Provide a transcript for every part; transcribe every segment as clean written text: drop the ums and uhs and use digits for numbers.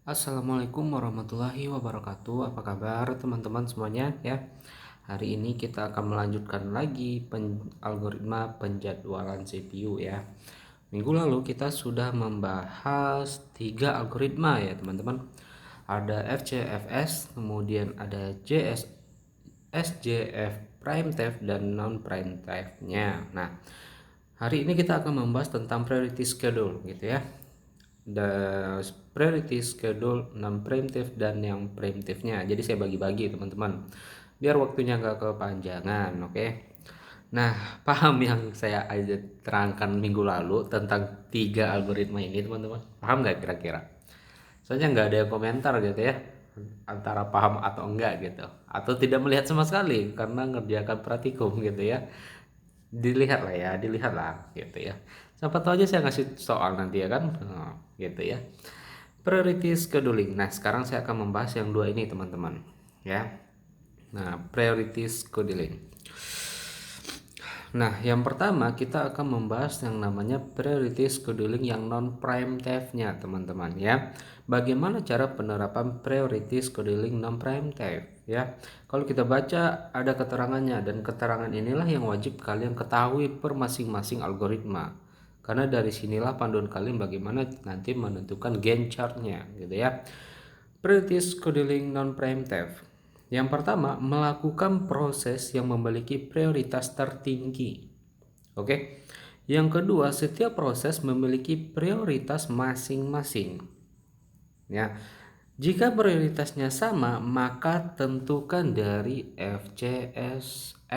Assalamualaikum warahmatullahi wabarakatuh. Apa kabar teman-teman semuanya ya? Hari ini kita akan melanjutkan lagi algoritma penjadwalan CPU ya. Minggu lalu kita sudah membahas 3 algoritma ya teman-teman. Ada FCFS, kemudian ada SJF prime theft dan non prime theft-nya. Nah, hari ini kita akan membahas tentang priority schedule gitu ya. The priority schedule non preemptive dan yang preemptive-nya. Jadi saya bagi-bagi teman-teman biar waktunya nggak kepanjangan. Oke. Nah, paham yang saya aja terangkan minggu lalu tentang 3 algoritma ini teman-teman? Paham nggak kira-kira? Soalnya nggak ada yang komentar gitu ya, antara paham atau enggak gitu, atau tidak melihat sama sekali karena ngerjakan praktikum gitu ya. Dilihatlah gitu ya. Siapa tahu aja saya ngasih soal nanti ya kan. Gitu ya. Priority scheduling. Nah, sekarang saya akan membahas yang dua ini teman-teman ya. Nah, priority scheduling. Nah, yang pertama kita akan membahas yang namanya priority scheduling yang non preemptive-nya teman-teman ya. Bagaimana cara penerapan priority scheduling non preemptive ya. Kalau kita baca ada keterangannya, dan keterangan inilah yang wajib kalian ketahui per masing-masing algoritma. Karena dari sinilah panduan kalian bagaimana nanti menentukan Gantt chart-nya gitu ya. Priority scheduling non preemptive. Yang pertama, melakukan proses yang memiliki prioritas tertinggi. Oke. Yang kedua, setiap proses memiliki prioritas masing-masing. Ya. Jika prioritasnya sama, maka tentukan dari FCSFS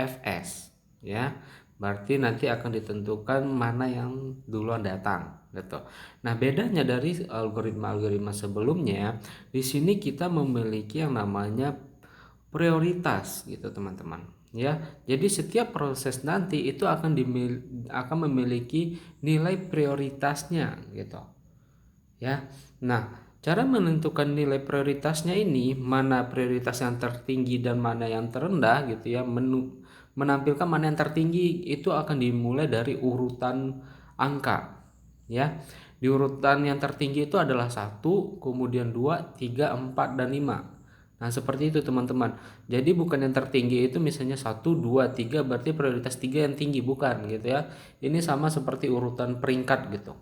ya. Berarti nanti akan ditentukan mana yang duluan datang gitu. Nah, bedanya dari algoritma-algoritma sebelumnya, di sini kita memiliki yang namanya prioritas gitu teman-teman ya. Jadi setiap proses nanti itu akan memiliki nilai prioritasnya gitu ya. Nah, cara menentukan nilai prioritasnya ini, mana prioritas yang tertinggi dan mana yang terendah gitu ya, menampilkan mana yang tertinggi itu akan dimulai dari urutan angka ya. Di urutan yang tertinggi itu adalah 1, kemudian 2, 3, 4 dan 5. Nah, seperti itu teman-teman. Jadi bukan yang tertinggi itu misalnya 1, 2, 3 berarti prioritas 3 yang tinggi, bukan gitu ya. Ini sama seperti urutan peringkat gitu.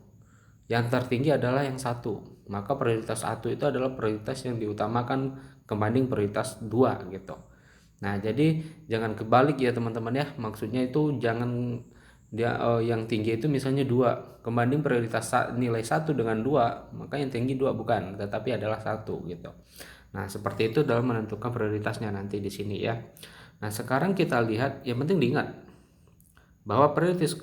Yang tertinggi adalah yang 1. Maka prioritas 1 itu adalah prioritas yang diutamakan kebanding prioritas 2 gitu. Nah, jadi jangan kebalik ya teman-teman ya. Maksudnya itu jangan yang tinggi itu misalnya 2 kebanding prioritas nilai 1 dengan 2, maka yang tinggi 2 bukan, tetapi adalah 1 gitu. Nah, seperti itu dalam menentukan prioritasnya nanti di sini ya. Nah, sekarang kita lihat, yang penting diingat bahwa prioritas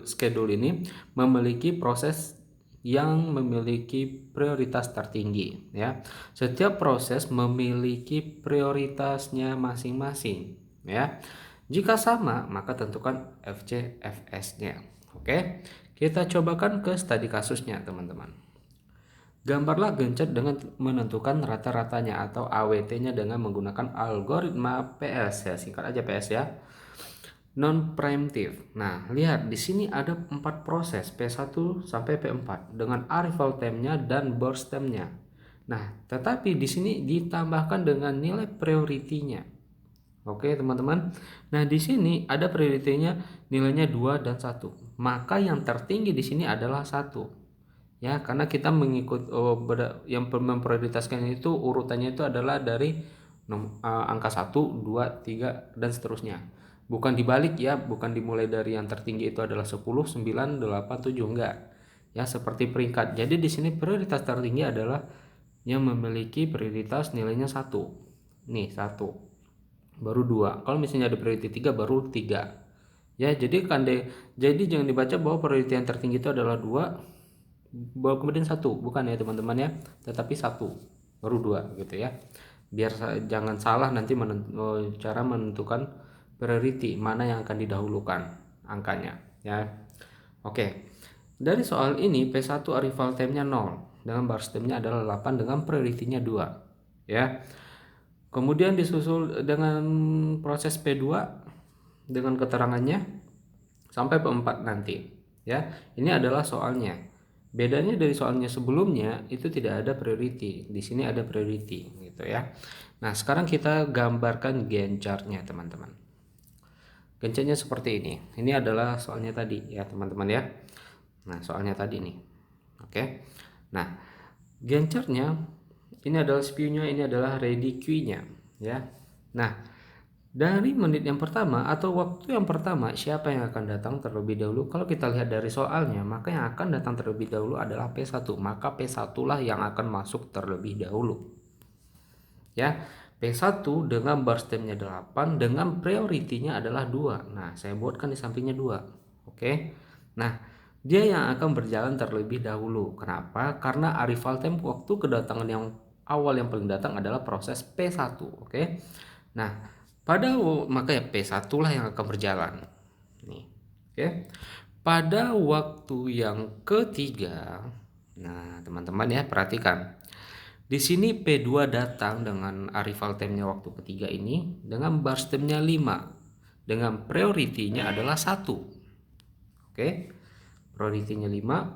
schedule ini memiliki proses yang memiliki prioritas tertinggi ya. Setiap proses memiliki prioritasnya masing-masing ya. Jika sama, maka tentukan FCFS-nya. Oke. Kita cobakan ke studi kasusnya, teman-teman. Gambarlah gencet dengan menentukan rata-ratanya atau AWT-nya dengan menggunakan algoritma PS ya, singkat aja PS ya. Non preemptive. Nah, lihat di sini ada 4 proses P1 sampai P4 dengan arrival time-nya dan burst time-nya. Nah, tetapi di sini ditambahkan dengan nilai priority-nya. Oke, teman-teman. Nah, di sini ada priority-nya nilainya 2 dan 1. Maka yang tertinggi di sini adalah 1. Ya, karena kita mengikut yang memprioritaskan itu urutannya itu adalah dari angka 1, 2, 3 dan seterusnya. Bukan dibalik ya, bukan dimulai dari yang tertinggi itu adalah 10, 9, 8, 7, enggak. Ya, seperti peringkat. Jadi di sini prioritas tertinggi adalah yang memiliki prioritas nilainya 1. Nih, 1. Baru 2. Kalau misalnya ada prioritas 3 baru 3. Ya, jadi jangan dibaca bahwa prioritas yang tertinggi itu adalah 2 baru kemudian 1, bukan ya teman-teman ya, tetapi 1 baru 2 gitu ya. Biar jangan salah nanti cara menentukan priority mana yang akan didahulukan angkanya ya. Oke. Dari soal ini P1 arrival time-nya 0 dengan burst time-nya adalah 8 dengan priority-nya 2 ya. Kemudian disusul dengan proses P2 dengan keterangannya sampai P4 nanti ya. Ini adalah soalnya. Bedanya dari soalnya sebelumnya itu tidak ada priority, di sini ada priority gitu ya. Nah, sekarang kita gambarkan Gantt chart-nya teman-teman. Gantt chart-nya seperti ini. Ini adalah soalnya tadi ya teman-teman ya. Nah, soalnya tadi nih. Oke. Nah, Gantt chart-nya ini adalah SPU-nya, ini adalah ready queue-nya ya. Nah, dari menit yang pertama atau waktu yang pertama, siapa yang akan datang terlebih dahulu? Kalau kita lihat dari soalnya, maka yang akan datang terlebih dahulu adalah P1. Maka P1 lah yang akan masuk terlebih dahulu. Ya, P1 dengan bar stem-nya 8 dengan priority-nya adalah 2. Nah, saya buatkan di sampingnya 2. Oke. Nah, dia yang akan berjalan terlebih dahulu. Kenapa? Karena arrival time waktu kedatangan yang awal yang paling datang adalah proses P1. Oke. Nah, maka ya P1 lah yang akan berjalan. Nih. Oke. Pada waktu yang ketiga, nah teman-teman ya perhatikan. Di sini P2 datang dengan arrival time-nya waktu ketiga ini dengan bar stem-nya 5. Dengan priority-nya adalah 1. Oke. Priority-nya 5,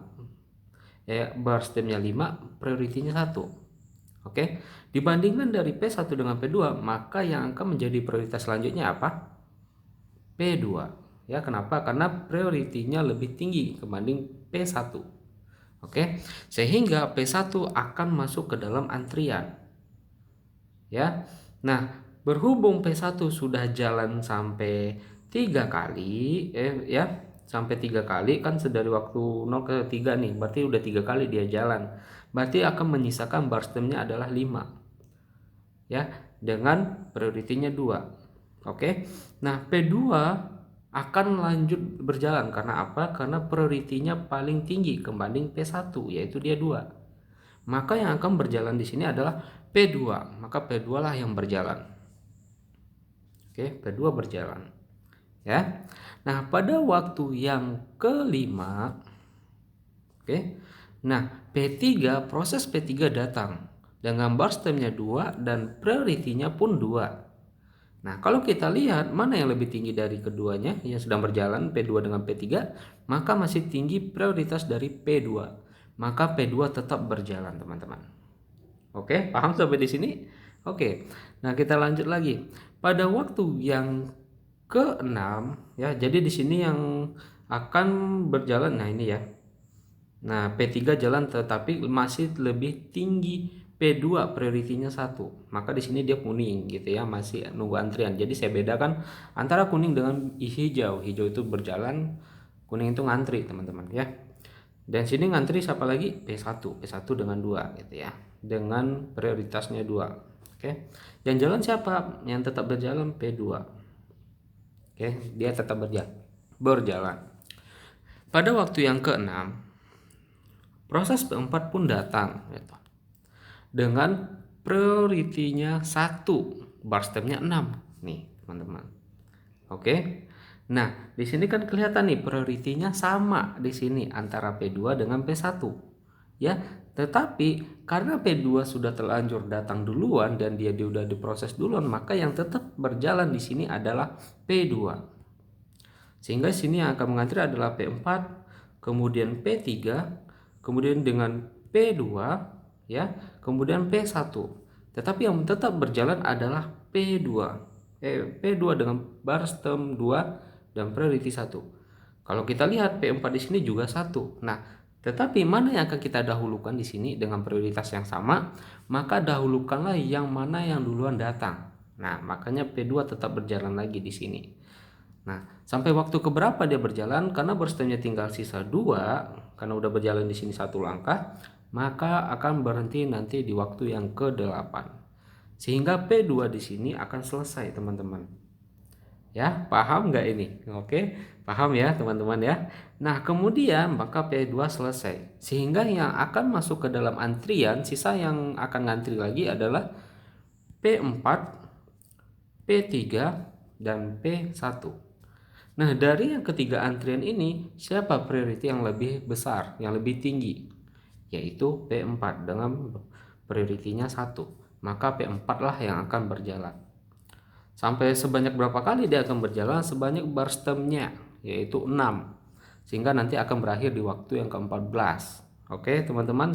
ya bar stem-nya 5, priority-nya 1. Oke, dibandingkan dari P1 dengan P2, maka yang akan menjadi prioritas selanjutnya apa? P2. Ya, kenapa? Karena prioritinya lebih tinggi kebanding P1. Oke, sehingga P1 akan masuk ke dalam antrian. Ya. Nah, berhubung P1 sudah jalan sampai 3 kali, sampai 3 kali kan dari waktu 0 ke 3 nih, berarti udah 3 kali dia jalan. Berarti akan menyisakan bar stem-nya adalah 5. Ya, dengan prioritinya 2. Oke. Nah, P2 akan lanjut berjalan karena apa? Karena prioritinya paling tinggi kebanding P1, yaitu dia 2. Maka yang akan berjalan di sini adalah P2. Maka P2 lah yang berjalan. Oke, P2 berjalan. Ya. Nah, pada waktu yang kelima, oke. Nah, P3, proses P3 datang dengan bar stem-nya 2 dan priority-nya pun 2. Nah, kalau kita lihat mana yang lebih tinggi dari keduanya yang sedang berjalan P2 dengan P3, maka masih tinggi prioritas dari P2. Maka P2 tetap berjalan, teman-teman. Oke, paham sampai di sini? Oke. Nah, kita lanjut lagi. Pada waktu yang ke-6 ya, jadi di sini yang akan berjalan nah ini ya. Nah, P3 jalan tetapi masih lebih tinggi P2, prioritinya 1. Maka di sini dia kuning gitu ya, masih nunggu antrian. Jadi saya bedakan antara kuning dengan hijau. Hijau itu berjalan, kuning itu ngantri, teman-teman ya. Dan sini ngantri siapa lagi? P1. P1 dengan 2 gitu ya. Dengan prioritasnya 2. Oke. Yang jalan siapa? Yang tetap berjalan P2. Oke, dia tetap berjalan. Pada waktu yang ke-6, proses P4 pun datang gitu. Dengan prioritinya 1, bar stem-nya 6 nih, teman-teman. Oke. Nah, di sini kan kelihatan nih prioritinya sama di sini antara P2 dengan P1. Ya, tetapi karena P2 sudah terlanjur datang duluan dan dia sudah diproses duluan, maka yang tetap berjalan di sini adalah P2. Sehingga sini yang akan mengantri adalah P4, kemudian P3, kemudian dengan P2 ya, kemudian P1. Tetapi yang tetap berjalan adalah P2. P2 dengan bar stem 2 dan priority 1. Kalau kita lihat P4 di sini juga 1. Nah, tetapi mana yang akan kita dahulukan di sini dengan prioritas yang sama, maka dahulukanlah yang mana yang duluan datang. Nah, makanya P2 tetap berjalan lagi di sini. Nah, sampai waktu keberapa dia berjalan? Karena berstemnya tinggal sisa 2, karena udah berjalan di sini 1 langkah, maka akan berhenti nanti di waktu yang ke-8. Sehingga P2 di sini akan selesai, teman-teman. Ya, paham nggak ini? Oke, paham ya, teman-teman ya. Nah, kemudian maka P2 selesai. Sehingga yang akan masuk ke dalam antrian, sisa yang akan ngantri lagi adalah P4, P3, dan P1. Nah, dari yang ketiga antrian ini, siapa priority yang lebih besar, yang lebih tinggi? Yaitu P4 dengan prioritinya 1. Maka P4 lah yang akan berjalan. Sampai sebanyak berapa kali dia akan berjalan? Sebanyak bar stem-nya, yaitu 6. Sehingga nanti akan berakhir di waktu yang ke-14. Oke, teman-teman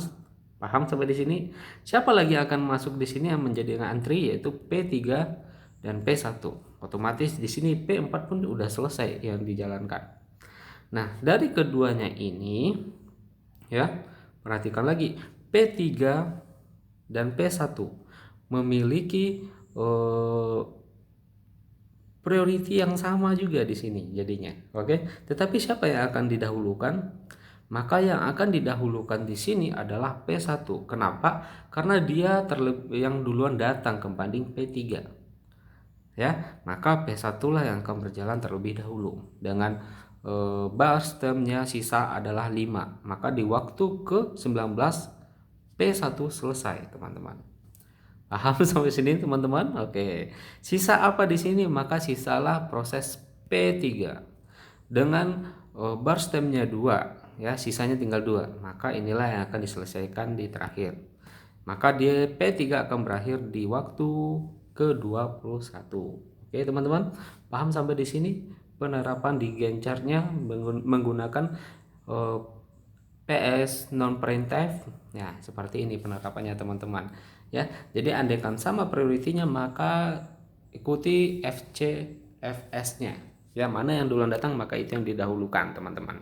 paham sampai di sini? Siapa lagi akan masuk di sini yang menjadi antri, yaitu P3 dan P1. Otomatis di sini P4 pun udah selesai yang dijalankan. Nah, dari keduanya ini ya, perhatikan lagi, P3 dan P1 memiliki priority yang sama juga di sini jadinya. Oke, tetapi siapa yang akan didahulukan? Maka yang akan didahulukan di sini adalah P1. Kenapa? Karena dia yang duluan datang kebanding P3. Ya, maka P1 lah yang akan berjalan terlebih dahulu dengan bar stemnya sisa adalah 5. Maka di waktu ke-19 P1 selesai, teman-teman. Paham sampai sini, teman-teman? Oke. Sisa apa di sini? Maka sisalah proses P3 dengan bar stemnya 2, ya, sisanya tinggal 2. Maka inilah yang akan diselesaikan di terakhir. Maka dia P3 akan berakhir di waktu ke-21. Oke, teman-teman, paham sampai di sini penerapan di gencarnya menggunakan PS non printf. Ya, seperti ini penerapannya, teman-teman. Ya, jadi andaikan sama priority-nya maka ikuti FCFS-nya. Ya, mana yang duluan datang maka itu yang didahulukan, teman-teman.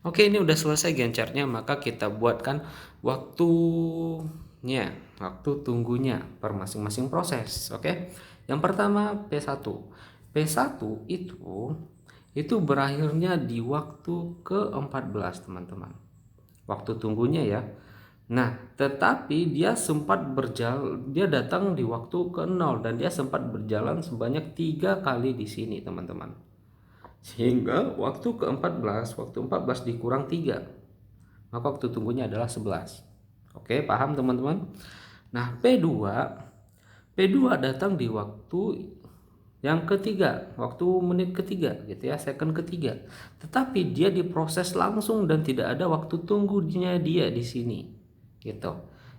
Oke, ini udah selesai gencarnya, maka kita buatkan waktunya, waktu tunggunya per masing-masing proses. Oke. Yang pertama P1. P1 itu berakhirnya di waktu ke-14, teman-teman. Waktu tunggunya ya. Nah, tetapi dia sempat berjalan, dia datang di waktu ke-0 dan dia sempat berjalan sebanyak 3 kali di sini, teman-teman. Sehingga waktu ke-14, waktu 14 dikurang 3, maka waktu tunggunya adalah 11. Oke, paham, teman-teman? Nah, P2 datang di waktu yang ketiga, waktu menit ketiga gitu ya, second ketiga. Tetapi dia diproses langsung dan tidak ada waktu tunggunya dia di sini. Gitu.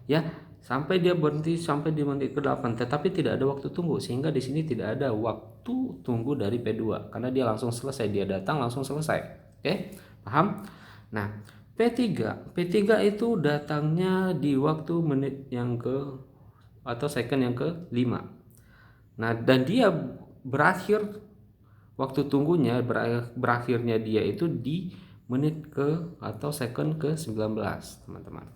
Ya, sampai dia berhenti sampai di menit ke-8, tetapi tidak ada waktu tunggu, sehingga di sini tidak ada waktu tunggu dari P2 karena dia langsung selesai, dia datang langsung selesai. Oke? Paham? Nah, P3 itu datangnya di waktu menit yang ke atau second yang ke-5. Nah, dan dia berakhir waktu tunggunya berakhirnya dia itu di menit ke atau second ke-19, teman-teman.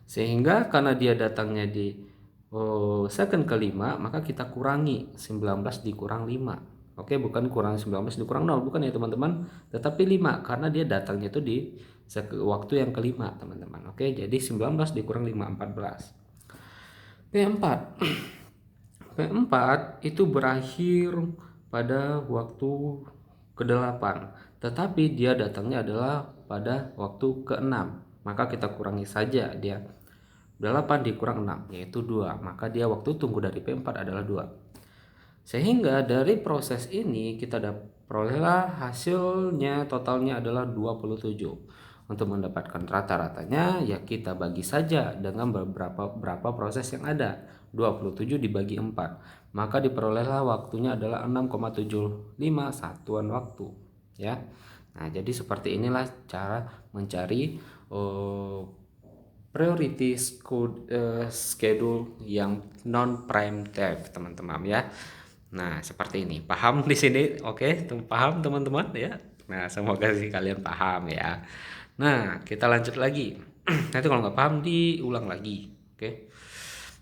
Sehingga karena dia datangnya di second ke-5, maka kita kurangi 19 dikurang 5. Oke, bukan kurang 19 dikurang 0, bukan ya, teman-teman, tetapi 5 karena dia datangnya itu di waktu yang kelima, teman-teman. Oke, jadi 19 dikurang 5, 14. P4 P4 itu berakhir pada waktu ke-8, tetapi dia datangnya adalah pada waktu ke-6, maka kita kurangi saja dia 8 dikurang 6 yaitu 2, maka dia waktu tunggu dari P4 adalah 2. Sehingga dari proses ini kita perolehlah hasilnya totalnya adalah 27. Untuk mendapatkan rata-ratanya ya kita bagi saja dengan berapa proses yang ada. 27 dibagi 4, maka diperolehlah waktunya adalah 6,75 satuan waktu ya. Nah, jadi seperti inilah cara mencari priority schedule yang non preemptive, teman-teman ya. Nah, seperti ini. Paham di sini? Oke, paham, teman-teman ya. Nah, semoga sih kalian paham ya. Nah, kita lanjut lagi. Nanti kalau nggak paham diulang lagi. Oke.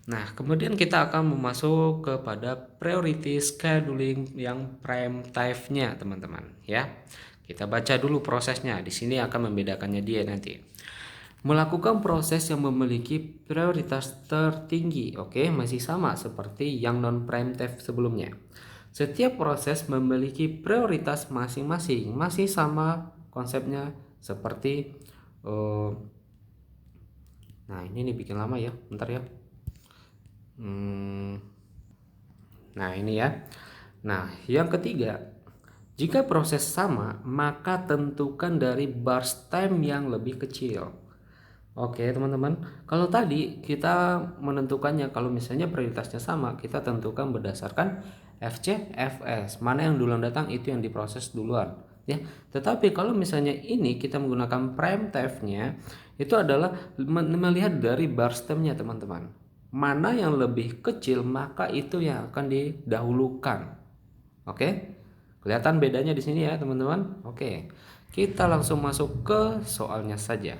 Nah, kemudian kita akan masuk kepada priority scheduling yang preemptive-nya, teman-teman ya. Kita baca dulu prosesnya. Di sini akan membedakannya dia nanti. Melakukan proses yang memiliki prioritas tertinggi. Oke, masih sama seperti yang non preemptive sebelumnya. Setiap proses memiliki prioritas masing-masing. Masih sama konsepnya seperti nah, ini nih bikin lama ya. Bentar ya. Nah, ini ya. Nah, yang ketiga, jika proses sama, maka tentukan dari burst time yang lebih kecil. Oke, teman-teman. Kalau tadi kita menentukannya, kalau misalnya prioritasnya sama, kita tentukan berdasarkan FCFS. Mana yang duluan datang itu yang diproses duluan, ya. Tetapi kalau misalnya ini kita menggunakan preemptive-nya, itu adalah melihat dari bar stemnya teman-teman. Mana yang lebih kecil maka itu yang akan didahulukan. Oke? Kelihatan bedanya di sini ya teman-teman. Oke. Kita langsung masuk ke soalnya saja.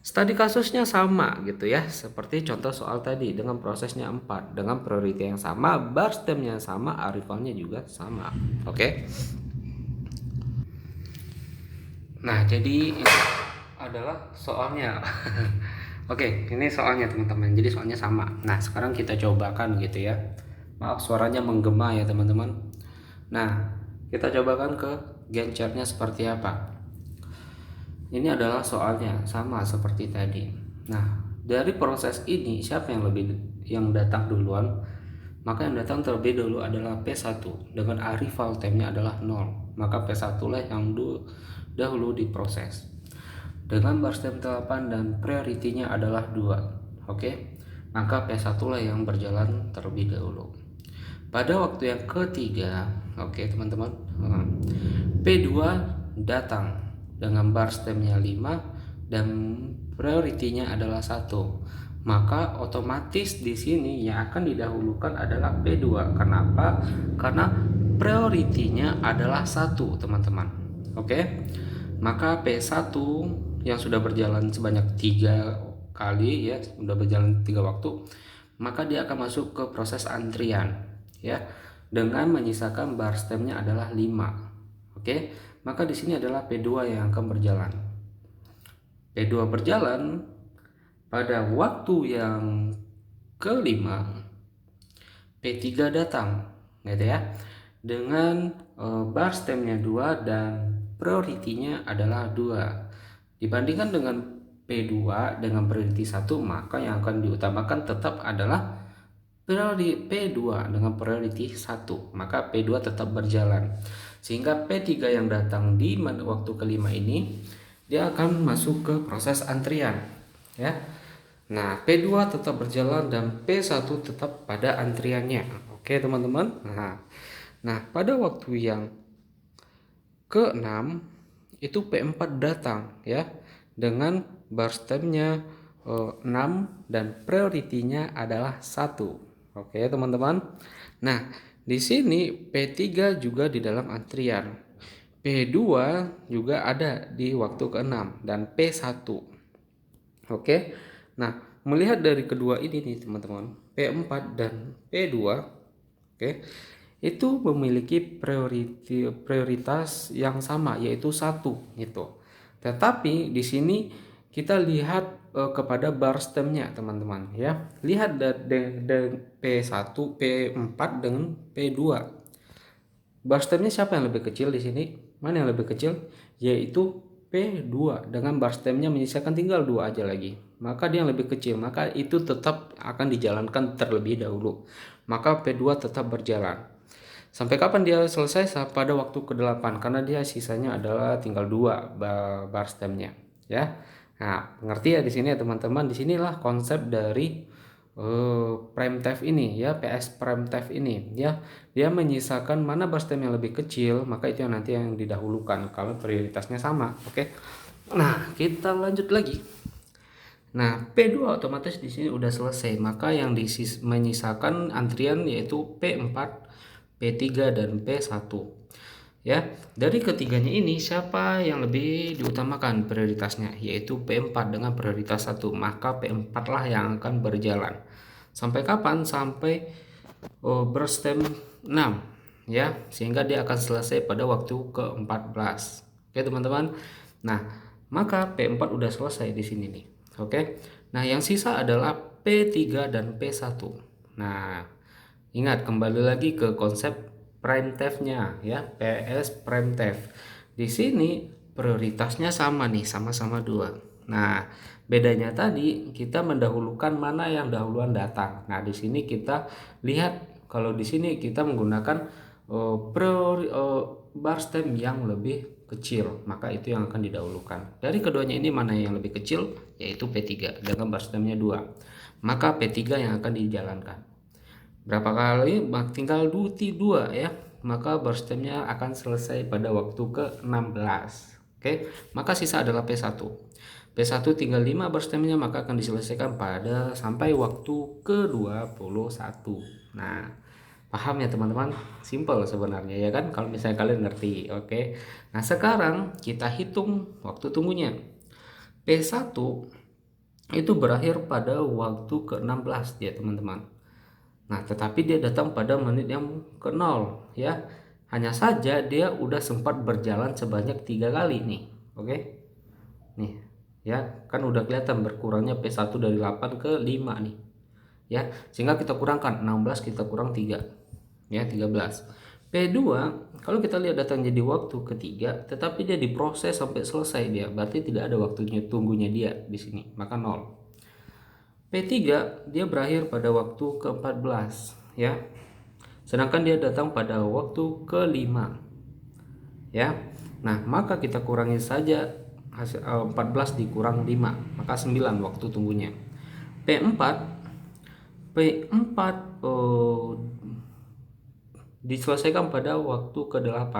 Studi kasusnya sama gitu ya, seperti contoh soal tadi dengan prosesnya 4, dengan priority yang sama, bar stemnya sama, arrivalnya juga sama. Oke. Nah, jadi ini adalah soalnya. Oke, ini soalnya teman-teman. Jadi soalnya sama. Nah, sekarang kita cobakan gitu ya. Maaf suaranya menggema ya teman-teman. Nah, kita cobakan ke gencernya seperti apa. Ini adalah soalnya sama seperti tadi. Nah, dari proses ini siapa yang datang duluan? Maka yang datang terlebih dulu adalah P1 dengan arrival time-nya adalah 0. Maka P1 lah yang dahulu diproses. Dengan bar stem 8 dan priority-nya adalah 2. Oke. Maka P1 lah yang berjalan terlebih dahulu. Pada waktu yang ketiga, oke teman-teman, P2 datang dengan bar stemnya 5 dan priority-nya adalah 1. Maka otomatis di sini yang akan didahulukan adalah P2. Kenapa? Karena priority-nya adalah 1, teman-teman. Oke. Maka P1 yang sudah berjalan sebanyak 3 kali ya, sudah berjalan 3 waktu, maka dia akan masuk ke proses antrian ya, dengan menyisakan bar stemnya adalah 5. Oke, maka di sini adalah P2 yang akan berjalan. P2 berjalan pada waktu yang kelima, P3 datang gitu ya, dengan bar stemnya 2 dan priority-nya adalah 2. Dibandingkan dengan P2 dengan priority 1, maka yang akan diutamakan tetap adalah priority P2 dengan priority 1. Maka P2 tetap berjalan. Sehingga P3 yang datang di waktu kelima ini dia akan masuk ke proses antrian ya. Nah, P2 tetap berjalan dan P1 tetap pada antriannya. Oke, teman-teman. Nah, pada waktu yang ke-6 itu P4 datang ya dengan bar stemnya 6 dan priority-nya adalah 1. Oke, teman-teman. Nah, di sini P3 juga di dalam antrian. P2 juga ada di waktu ke-6 dan P1. Oke. Nah, melihat dari kedua ini nih, teman-teman, P4 dan P2, oke, itu memiliki prioritas yang sama yaitu 1 gitu. Tetapi di sini kita lihat kepada bar stemnya teman-teman ya. Lihat dari P1, P4 dengan P2. Bar stemnya siapa yang lebih kecil di sini? Mana yang lebih kecil? Yaitu P2 dengan bar stemnya menyisakan tinggal 2 aja lagi. Maka dia yang lebih kecil, maka itu tetap akan dijalankan terlebih dahulu. Maka P2 tetap berjalan. Sampai kapan dia selesai? Pada waktu ke-8 karena dia sisanya adalah tinggal 2 bar stemnya ya. Nah, ngerti ya di sini ya teman-teman. Di sinilah konsep dari PrimeTef ini ya, PS PrimeTef ini ya. Dia menyisakan mana bar stem yang lebih kecil, maka itu yang nanti yang didahulukan kalau prioritasnya sama. Oke. Nah, kita lanjut lagi. Nah, P2 otomatis di sini udah selesai, maka yang menyisakan antrian yaitu P4, P3 dan P1. Ya, dari ketiganya ini siapa yang lebih diutamakan prioritasnya? Yaitu P4 dengan prioritas 1. Maka P4 lah yang akan berjalan. Sampai kapan? Sampai berstem 6 ya, sehingga dia akan selesai pada waktu ke-14. Oke, teman-teman. Nah, maka P4 udah selesai di sini nih. Oke. Nah, yang sisa adalah P3 dan P1. Nah, ingat kembali lagi ke konsep PrimeTef-nya ya, PS PrimeTef. Di sini prioritasnya sama nih, sama-sama 2. Nah, bedanya tadi kita mendahulukan mana yang dahuluan datang. Nah, di sini kita lihat kalau di sini kita menggunakan bar stem yang lebih kecil, maka itu yang akan didahulukan. Dari keduanya ini mana yang lebih kecil? Yaitu P3 dengan bar stemnya 2. Maka P3 yang akan dijalankan. Berapa kali? Tinggal 2 ya. Maka bar stemnya akan selesai pada waktu ke-16. Oke, maka sisa adalah P1. P1 tinggal 5 bar stamina, maka akan diselesaikan pada sampai waktu ke-21. Nah, paham ya teman-teman? Simple sebenarnya ya kan, kalau misalnya kalian ngerti. Oke. Nah, sekarang kita hitung waktu tunggunya. P1 itu berakhir pada waktu ke-16 ya teman-teman. Nah, tetapi dia datang pada menit yang ke-0 ya. Hanya saja dia udah sempat berjalan sebanyak 3 kali nih. Oke. Nih, ya, kan udah kelihatan berkurangnya P1 dari 8 ke 5 nih. Ya, sehingga kita kurangkan 16, kita kurang 3. Ya, 13. P2 kalau kita lihat datang jadi waktu ketiga, tetapi dia diproses sampai selesai dia. Berarti tidak ada waktunya tunggunya dia di sini, maka 0. P3 dia berakhir pada waktu ke-14 ya. Sedangkan dia datang pada waktu ke-5 ya. Nah, maka kita kurangi saja 14 dikurang 5, maka 9 waktu tunggunya. P4 P4 diselesaikan pada waktu ke-8,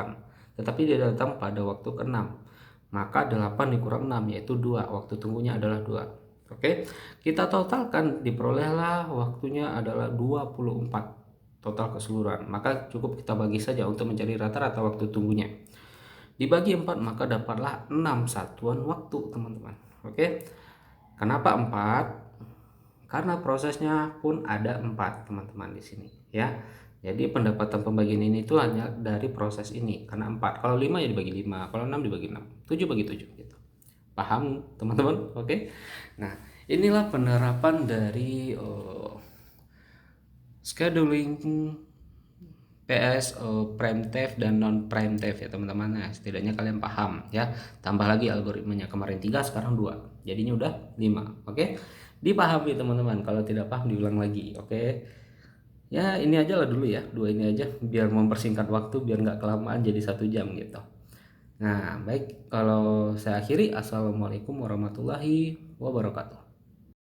tetapi dia datang pada waktu ke-6, maka 8 dikurang 6 yaitu 2, waktu tunggunya adalah 2. Oke, kita totalkan, diperolehlah waktunya adalah 24 total keseluruhan. Maka cukup kita bagi saja untuk mencari rata-rata waktu tunggunya. Dibagi 4 maka dapatlah 6 satuan waktu teman-teman. Oke, kenapa 4? Karena prosesnya pun ada 4 teman-teman di sini ya. Jadi pendapatan pembagian ini itu hanya dari proses ini karena 4. Kalau 5 ya dibagi 5, kalau 6 dibagi 6, 7 bagi 7 gitu. Paham teman-teman? Oke. Nah, inilah penerapan dari scheduling PS preemptive dan non preemptive ya teman-teman. Nah, setidaknya kalian paham ya. Tambah lagi algoritmanya, kemarin 3 sekarang 2. Jadinya udah 5. Oke. Dipahami teman-teman. Kalau tidak paham diulang lagi. Oke. Ya, ini aja lah dulu ya. 2 ini aja biar mempersingkat waktu, biar nggak kelamaan jadi 1 jam gitu. Nah, baik, kalau saya akhiri, assalamualaikum warahmatullahi wabarakatuh.